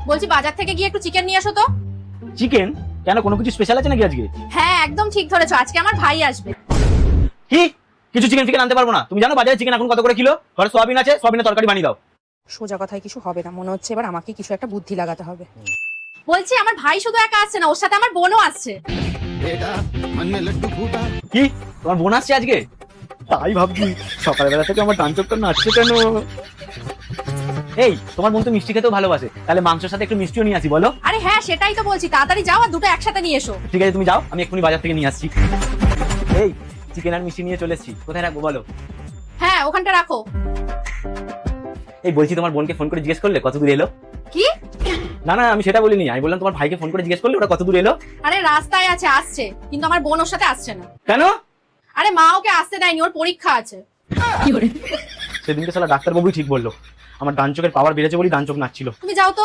বলছি বাজার থেকে গিয়ে একটু চিকেন নিয়ে এসো তো। চিকেন? কেন, কোনো কিছু স্পেশাল আছে নাকি আজকে? হ্যাঁ একদম ঠিক ধরেছো, আজকে আমার ভাই আসবে। কি? কিছু চিকেন ফিকেন আনতে পারবো না? তুমি জানো বাজারে চিকেন এখন কত করে কিলো? ঘরে সোয়াবিন আছে, সোয়াবিনের তরকারি বানিয়ে দাও। সোজা কথায় কিছু হবে না, মনে হচ্ছে এবার আমাকে কিছু একটা বুদ্ধি লাগাতে হবে। বলছি আমার ভাই শুধু একা আসছে না, ওর সাথে আমার বোনও আসছে। কি, তোমার বোন আসছে আজকে? তাই ভাবছি সকালবেলা থেকে আমার ডান চোখটা নাচছে কেন। এই, তোমার বোন তো মিষ্টি খেতেও ভালোবাসে, তাহলে মাংসের সাথে একটু মিষ্টিও নিয়ে আসি বলো। আরে হ্যাঁ সেটাই তো বলছি, তাড়াতাড়ি যাও আর দুটো একসাথে নিয়ে এসো। ঠিক আছে তুমি যাও, আমি এক্ষুনি বাজার থেকে নিয়ে আসছি। এই, চিকেন আর মিষ্টি নিয়ে চলে এসেছি, কোথায় রাখবো বলো? হ্যাঁ ওখানটা রাখো। এই বলছি, তোমার বোনকে ফোন করে জিজ্ঞেস করলে কত দূর এলো? কি? না না, আমি সেটা বলিনি, আমি বললাম তোমার ভাইকে ফোন করে জিজ্ঞেস করলে ওরা কত দূর এলো। আরে রাস্তায় আছে, আসছে, কিন্তু আমার বোন ওর সাথে আসছে না। কেন? আরে মা ওকে আসতে দেয়নি, ওর পরীক্ষা আছে। সেদিনকে শালা ডাক্তারবাবুই ঠিক বললো, আমার ডান চোখের পাওয়ার বেড়েছে বলেই ডান চোখ নাচছিল। তুমি যাও তো।